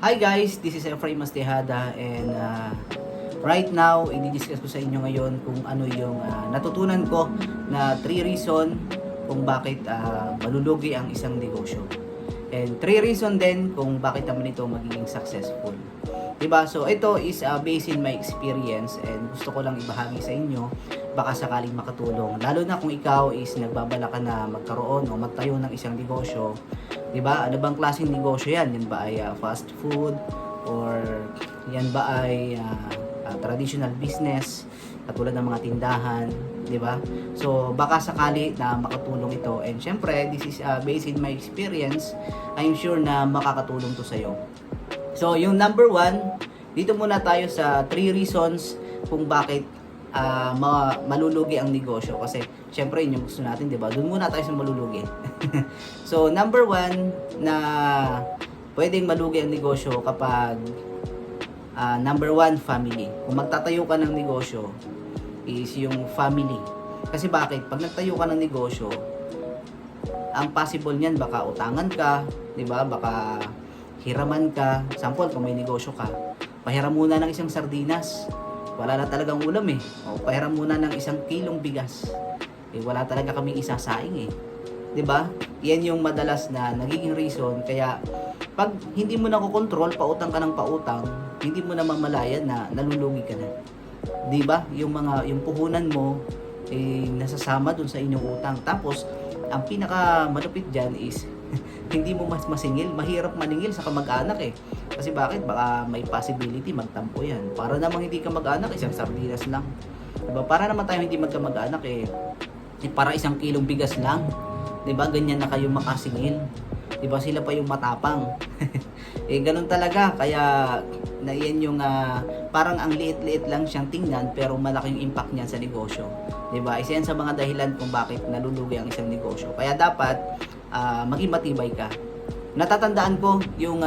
Hi guys, this is Efraim Mastehada and right now, i-discuss ko sa inyo ngayon kung ano yung natutunan ko na 3 reason kung bakit malulugi ang isang negosyo. And 3 reason din kung bakit naman ito magiging successful. Diba? So ito is based in my experience and gusto ko lang ibahagi sa inyo baka sakaling makatulong. Lalo na kung ikaw is nagbabala ka na magkaroon o magtayo ng isang negosyo. Diba? Ano bang klaseng negosyo yan? Yan ba ay fast food? Or yan ba ay traditional business? Katulad ng mga tindahan? Diba? So, baka sakali na makatulong ito. And syempre, this is based in my experience. I'm sure na makakatulong to sa'yo. So, yung number 1, dito muna tayo sa 3 reasons kung bakit malulugi ang negosyo. Kasi, syempre, yun yung gusto natin, diba? Doon muna tayo sa malulugi. So, number 1 na pwedeng malugi ang negosyo kapag number 1, family. Kung magtatayo ka ng negosyo, is yung family. Kasi bakit? Pag nagtayo ka ng negosyo, ang possible niyan, baka utangan ka, diba? Baka hiraman ka. Sample, kung may negosyo ka, pahiram muna ng isang sardinas. Wala na talagang ulam eh. O pahiram muna ng 1 kilong bigas. Eh, wala talaga kaming isasaing eh. 'Di ba? Yan yung madalas na nagiging reason kaya pag hindi mo na kontrol, pautang ka ng pautang, hindi mo na mamalayan na nalulugi ka na. 'Di ba? Yung puhunan mo eh nasasama dun sa inyong utang. Tapos ang pinaka malupit diyan is hindi mo mas masingil, mahirap maningil sa kamag-anak eh. Kasi bakit? Baka may possibility magtampo yan. Para namang hindi ka mag-anak, isang sardinas lang. Diba? Para naman tayo hindi magkamag-anak eh para 1 kilong bigas lang. 'Di ba? Ganyan na kayo makasingil. 'Di ba? Sila pa yung matapang. Eh ganun talaga. Kaya na yan yung parang ang liit-liit lang siyang tingnan pero malaki yung impact niyan sa negosyo. 'Di ba? Isa yan sa mga dahilan kung bakit nalulugi ang isang negosyo. Kaya dapat maging matibay ka. Natatandaan ko yung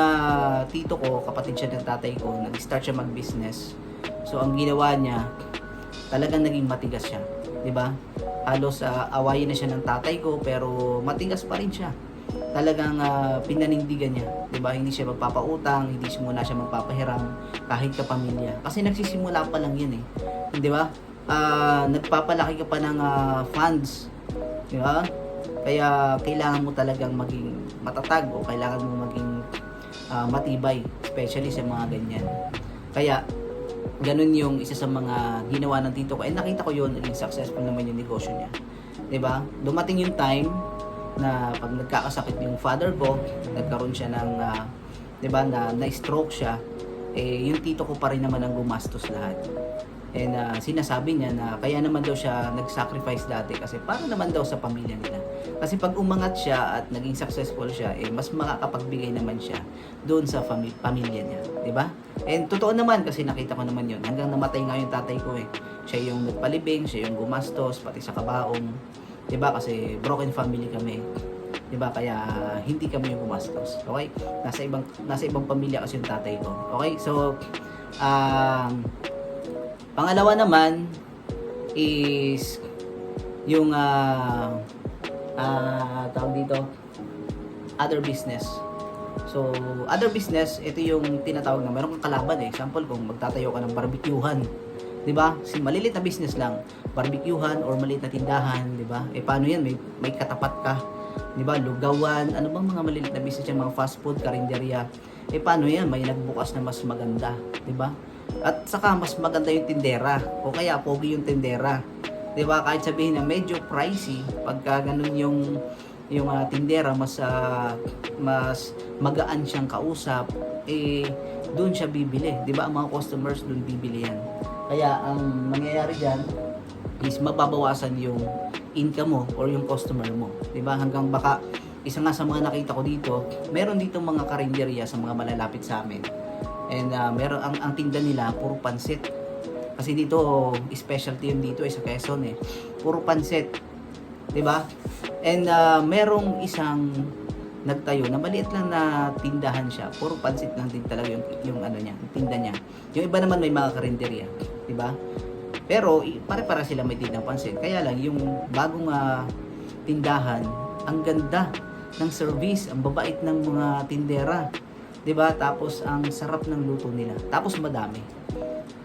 tito ko, kapatid siya ng tatay ko, nag-start siya mag-business. So ang ginawa niya, talagang naging matigas siya, 'di ba? Halos awayin na siya ng tatay ko pero matigas pa rin siya. Talagang pinanindigan niya, 'di ba? Hindi siya magpapautang, hindi siya muna siya magpapahiram kahit kapamilya. Kasi nagsisimula pa lang 'yan eh. 'Di ba? Nagpapalaki ka pa ng funds, 'di ba? Kaya kailangan mo talagang maging matatag o kailangan mo maging matibay, especially sa mga ganyan. Kaya ganun yung isa sa mga ginawa ng tito ko. Eh nakita ko yun, naging successful naman yung negosyo niya. 'Di ba? Dumating yung time na pag nagkakasakit yung father ko, nagkaroon siya ng 'di ba na stroke siya, eh yung tito ko pa rin naman ang gumastos lahat. And sinasabi niya na kaya naman daw siya nag-sacrifice dati kasi para naman daw sa pamilya nila. Kasi pag umangat siya at naging successful siya, eh mas makakapagbigay naman siya doon sa pamilya niya, 'di ba? And totoo naman kasi nakita ko naman 'yon. Hanggang namatay nga yung tatay ko eh. Siya yung nagpalibing, siya yung gumastos pati sa kabaong, 'di ba? Kasi broken family kami. 'Di ba? Kaya hindi kami yung gumastos. Okay? Nasa ibang pamilya kasi yung tatay ko. Okay? So pangalawa naman is yung tawag dito, other business. So, other business, ito yung tinatawag na meron kang kalaban eh. Example, kung magtatayo ka ng barbecuehan, 'di ba? Malilit na business lang, barbecuehan or maliit na tindahan, 'di ba? Eh paano 'yan? May katapat ka, 'di ba? Lugawan, ano bang mga malilit na business yan, mga fast food, karinderya. Eh paano 'yan? May nagbukas na mas maganda, 'di ba? At saka mas maganda yung tindera o kaya pogi yung tindera. 'Di ba? Kahit sabihin na medyo pricey, pagka ganun yung tindera mas magaan siyang kausap, eh doon siya bibili, 'di ba? Ang mga customers doon bibili yan. Kaya ang mangyayari diyan is mababawasan yung income mo or yung customer mo, 'di ba? Hanggang baka isa nga sa mga nakita ko dito, meron dito mga karinderya sa mga malalapit sa amin. And meron ang tinda nila puro pansit. Kasi dito specialty yun dito sa Quezon eh. Puro pansit. 'Di ba? And merong isang nagtayo na maliit lang na tindahan siya. Puro pansit lang din talaga yung ano niya, yung tinda niya. Yung iba naman may mga karinderya, 'di ba? Pero pare-para sila may tindang pansit. Kaya lang yung bagong tindahan, ang ganda ng service, ang babait ng mga tindera. 'di ba? Tapos ang sarap ng luto nila. Tapos madami,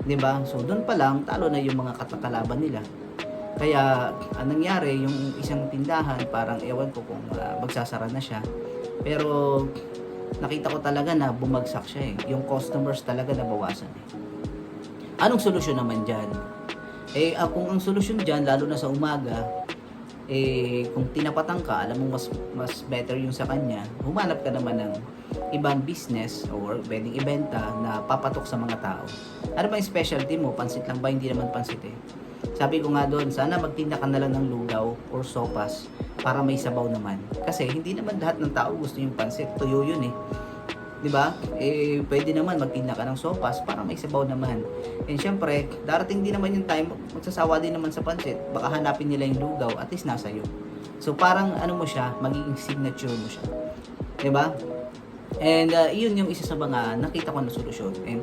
'di ba? So doon pa lang talo na yung mga katakalaban nila. Kaya anong nangyari, yung isang tindahan parang ewan ko kung magsasara na siya. Pero nakita ko talaga na bumagsak siya eh. Yung customers talaga nabawasan eh. Anong solusyon naman diyan? Kung ang solusyon diyan lalo na sa umaga, kung tinapatan ka, alam mo mas better yung sa kanya, humanap ka naman ng ibang business or pwedeng ibenta na papatok sa mga tao. Ano ba yung specialty mo? Pansit lang ba? Hindi naman pansit eh. Sabi ko nga doon, sana magtinda ka na lang ng lugaw or sopas para may sabaw naman. Kasi hindi naman lahat ng tao gusto yung pansit. Tuyo yun eh. 'Di ba? Pwede naman magtinda ka ng sopas para may sabaw naman. And syempre, darating din naman yung time, magsasawa din naman sa pansit. Baka hanapin nila yung lugaw, at least nasa iyo. So parang ano mo siya, magiging signature mo siya. 'Di ba? And yun yung isa sa mga nakita ko na solusyon. And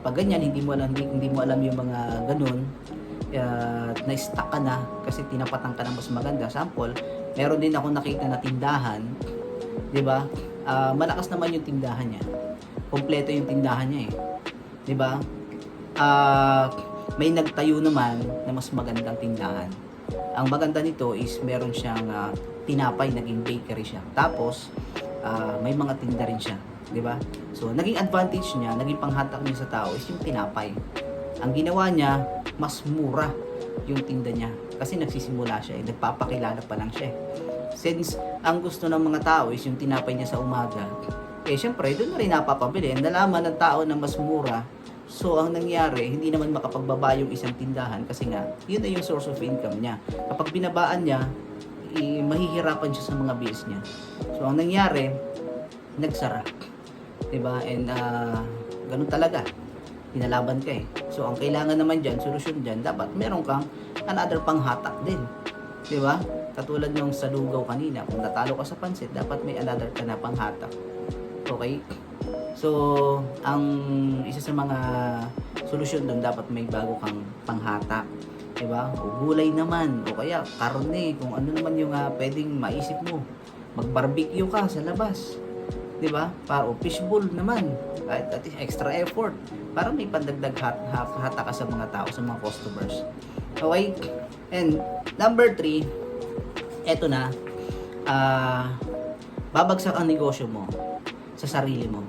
pag ganyan, hindi mo alam yung mga ganun, na-stuck ka na kasi tinapatan ka ng mas maganda. Sample, meron din ako nakita na tindahan, 'di ba? Malakas naman yung tindahan niya. Kompleto yung tindahan niya eh. 'Di ba? May nagtayo naman na mas magandang tindahan. Ang maganda nito is meron siyang tinapay, naging bakery siya. Tapos may mga tinda rin siya, 'di ba? So naging advantage niya, naging panghatak niya sa tao is yung tinapay. Ang ginawa niya, mas mura yung tinda niya kasi nagsisimula siya eh, nagpapakilala pa lang siya eh. Since ang gusto ng mga tao is yung tinapay niya sa umaga, syempre doon na rin napapabili. Nalaman ng tao na mas mura. So ang nangyari, hindi naman makapagbaba yung isang tindahan kasi nga, yun na yung source of income niya. Kapag binabaan niya, mahihirapan siya sa mga bills niya. So ang nangyari, nagsara. 'Di ba? And ganun talaga. Pinalaban ka eh. So ang kailangan naman diyan, solusyon diyan, dapat meron kang another panghatak din. 'Di ba? Katulad nung sa lugaw kanina, kung natalo ka sa pansit, dapat may another ka na panghatak. Okay? So, ang isa sa mga solusyon doon, dapat may bago kang panghatak. Diba? O gulay naman, o kaya karne, kung ano naman yung pwedeng maisip mo. Mag-barbecue ka sa labas. Diba? O fishbowl naman, kahit at least extra effort, para may pandagdag hatak ka sa mga tao, sa mga customers. Okay? And number 3, eto na, babagsak ang negosyo mo sa sarili mo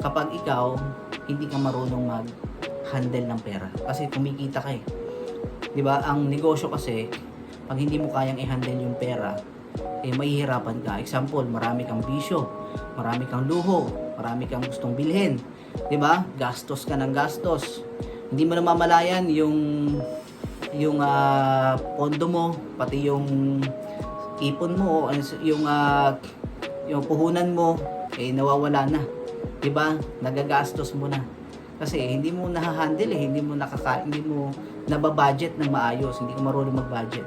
kapag ikaw hindi ka marunong mag-handle ng pera kasi kumikita ka eh. 'Di ba? Ang negosyo kasi pag hindi mo kayang i-handle yung pera, mahihirapan ka. Example, marami kang bisyo, marami kang luho, marami kang gustong bilhin, 'di ba? Gastos ka ng gastos. Hindi mo namamalayan yung pondo mo, pati yung ipon mo, yung puhunan mo, nawawala na. 'Di ba? Nagagastos mo na. Kasi hindi mo nahahandle hindi mo nababudget ng maayos, hindi ka marunong mag-budget.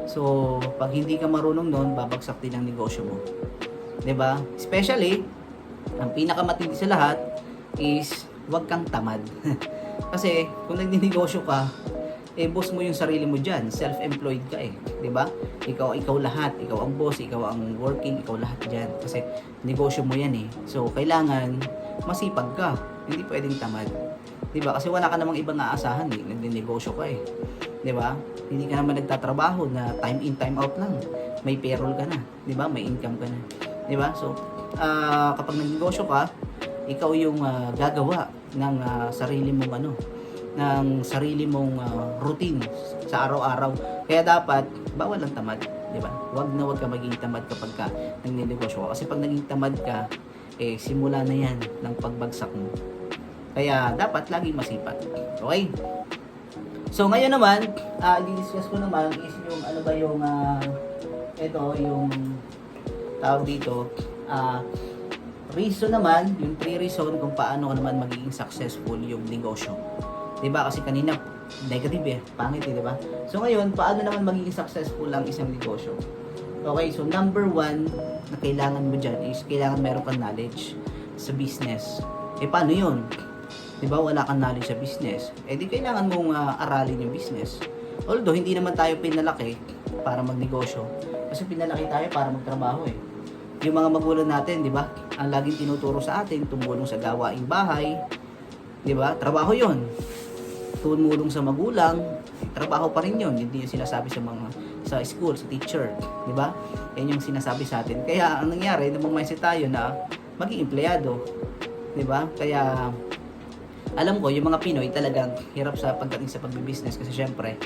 So, pag hindi ka marunong noon, babagsak din ang negosyo mo. 'Di ba? Especially, ang pinakamatindi sa lahat is huwag kang tamad. Kasi kung nagninegosyo ka, boss mo yung sarili mo dyan, self-employed ka eh, di ba? Ikaw lahat, ikaw ang boss, ikaw ang working, ikaw lahat dyan, kasi negosyo mo yan eh. So, kailangan masipag ka, hindi pwedeng tamad, di ba? Kasi wala ka namang ibang aasahan eh, nagninegosyo ka eh, di ba? Hindi ka naman nagtatrabaho na time in, time out lang, may payroll ka na, di ba? May income ka na, di ba? So, kapag nagnegosyo ka, ikaw yung gagawa ng sarili mong ng sarili mong routine sa araw-araw. Kaya dapat bawal ang tamad, 'di ba? Huwag ka maging tamad kapag ka nagnenegosyo ka. Kasi pag naging tamad ka, simula na 'yan ng pagbagsak mo. Kaya dapat laging masipag. Okay? So ngayon naman, i-discuss ko naman is yung ano ba yung yung tawag dito, reason naman, yung 3 reason kung paano ka naman magiging successful yung negosyo. 'Di ba? Kasi kanina negative pangit 'di ba? So ngayon, paano naman magiging successful ang isang negosyo? Okay, so number 1 na kailangan mo diyan is kailangan meron kang knowledge sa business. Paano 'yun? 'Di ba? Wala kang knowledge sa business. Di kailangan mong aralin yung business. Although hindi naman tayo pinalaki para magnegosyo. Kasi pinalaki tayo para magtrabaho eh. yung mga magulang natin, di ba? Ang laging tinuturo sa atin, tumulong sa gawaing bahay, di ba? Trabaho yon. Tumulong sa magulang, trabaho pa rin yon. Hindi yung sinasabi sa school, sa teacher, di ba? Yan yung sinasabi sa atin. Kaya ang nangyari, nung mindset tayo na maging empleyado, di ba? Kaya alam ko, yung mga Pinoy talagang hirap sa pagdating sa pagbibusiness kasi syempre,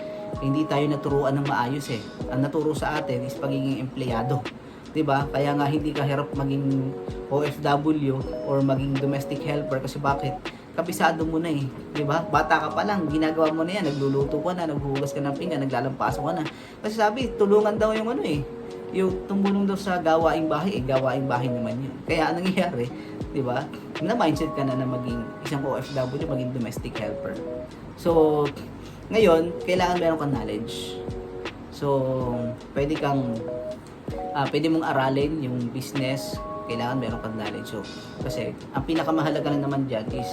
hindi tayo naturuan ng maayos eh. Ang naturo sa atin is pagiging empleyado. 'Di ba? Kaya nga hindi ka hirap maging OFW or maging domestic helper kasi bakit? Kabisado mo na eh, 'di ba? Bata ka pa lang, ginagawa mo na 'yan, nagluluto ka na, naghuhugas ka ng pinggan, naglalampaso ka na. Kasi sabi, tulungan daw yung ano eh, yung tumulong daw sa gawaing bahay, gawaing bahay naman 'yun. Kaya anong nangyayari, 'di ba? Na mindset ka na maging isang OFW, maging domestic helper. So, ngayon, kailangan meron kang knowledge. So, pwede mong aralin yung business, kailangan meron kang knowledge. So, kasi ang pinakamahalaga lang naman diyan is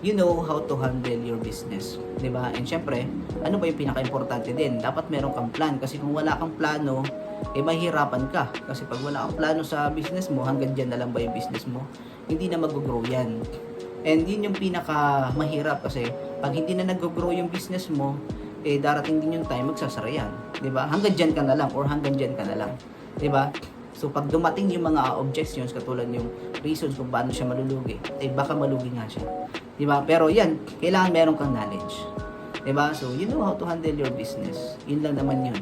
you know how to handle your business, 'di ba? And syempre, ano ba yung pinaka-importante din? Dapat meron kang plan kasi kung wala kang plano, mahihirapan ka. Kasi pag wala kang plano sa business mo, hanggang diyan na lang ba yung business mo? Hindi na mag-grow 'yan. And yun yung pinaka mahirap kasi pag hindi na nag-grow yung business mo, darating din yung time magsasara yan, 'di ba? Hanggang diyan ka na lang or hanggang diyan ka na lang, 'di ba? So pag dumating yung mga objections katulad yung reasons kung paano siya malulugi, baka malugi nga siya, 'di ba? Pero yan, kailangan meron kang knowledge, 'di ba? So you know how to handle your business. Yun lang naman yun,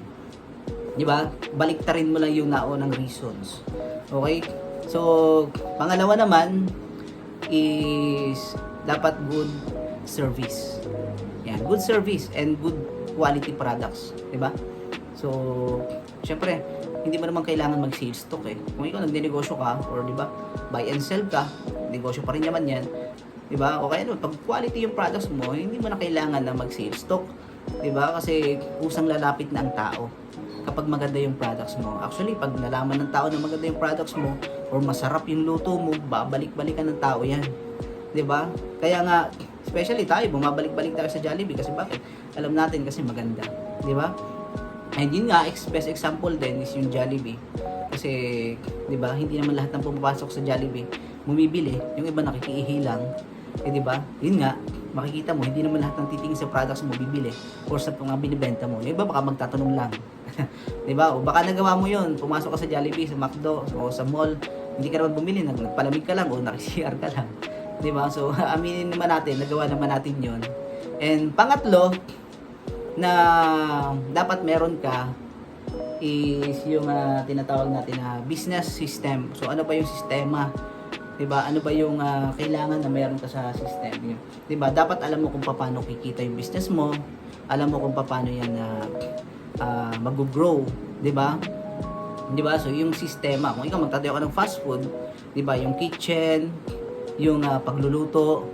'di ba? Baliktarin mo lang yung naunang reasons. Okay? So pangalawa naman is dapat good service. Yan, good service and good quality products, 'di ba? So, syempre, hindi mo naman kailangan mag-sales stock eh. Kung ikaw nagde-negosyo ka or 'di ba, buy and sell ka, negosyo pa rin naman 'yan. 'Di ba? O kaya pag quality yung products mo, hindi mo na kailangan na mag-sales stock, 'di ba? Kasi kusang lalapit na ang tao kapag maganda yung products mo. Actually, pag nalaman ng tao na maganda yung products mo or masarap yung luto mo, babalik-balikan ng tao 'yan. 'Di ba? Kaya nga, especially tayo, bumabalik-balik tayo sa Jollibee kasi bakit? Alam natin kasi maganda, 'di ba? And yun nga, best example din is yung Jollibee. Kasi, 'di ba, hindi naman lahat ng pumapasok sa Jollibee bumibili, yung iba nakikiihi lang. 'Di ba? Yun nga, makikita mo hindi naman lahat ng titingin sa products mo bibili or sa mga binibenta mo. Yung iba baka magtatanong lang. 'Di ba? O baka nagawa mo 'yun, pumasok ka sa Jollibee, sa McDo, o sa mall, hindi ka naman bumili, nagpalamig ka lang o naki-CR ka lang. 'Di ba? So, aminin naman natin, nagawa naman natin 'yon. And pangatlo na dapat meron ka is yung tinatawag natin na business system. So, ano ba yung sistema? 'Di ba? Ano ba yung kailangan na meron ka sa system? 'Di ba? Dapat alam mo kung paano kikita yung business mo. Alam mo kung paano yan mag-grow, 'di ba? 'Di ba? So, yung sistema, kung ikaw magtatayo ka ng fast food, 'di ba? Yung kitchen, yung pagluluto,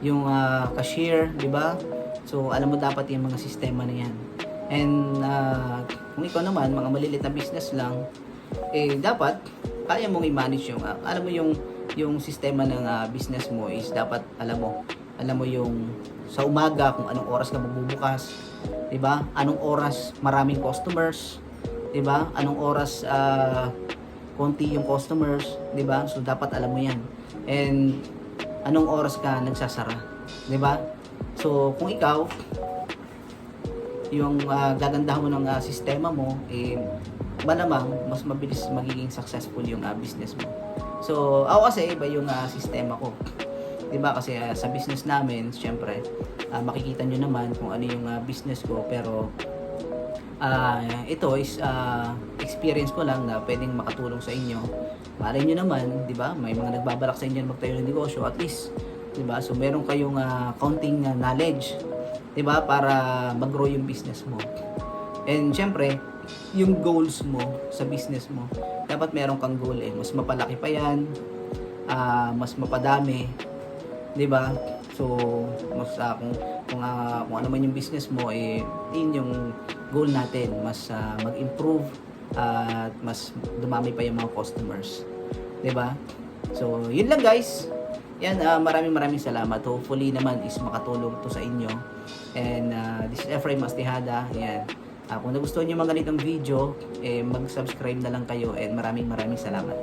yung cashier, 'di ba? So alam mo dapat yung mga sistema na 'yan. And kung ikaw naman mga maliliit na business lang, dapat kaya mong i-manage yung alam mo yung sistema ng business mo is dapat alam mo yung sa umaga kung anong oras ka magbubukas, 'di ba? Anong oras maraming customers, 'di ba? Anong oras konti yung customers, 'di ba? So dapat alam mo 'yan. And anong oras ka nagsasara, 'di ba? So kung ikaw yung gagandahan mo ng sistema mo, malamang mas mabilis magiging successful yung business mo. So ako kasi iba yung sistema ko, 'di ba? Kasi sa business namin, syempre makikita nyo naman kung ano yung business ko, pero ito is experience ko lang na pwedeng makatulong sa inyo. Malay nyo naman, 'di ba? May mga nagbabalak sa inyo magtayo ng negosyo, at least, 'di ba? So meron kayong counting knowledge, 'di ba? Para mag-grow yung business mo. And syempre, yung goals mo sa business mo, dapat meron kang goal mas mapalaki pa 'yan, mas mapadami, 'di ba? So, mas kung ano man yung business mo, yun yung goal natin, mas mag-improve at mas dumami pa yung mga customers, 'di ba? So, yun lang guys. Yan, maraming salamat. Hopefully naman is makatulong to sa inyo. And this is Efraim Astihada. Yan. Kung nagustuhan niyo mga ganitong video, mag-subscribe na lang kayo, and maraming salamat.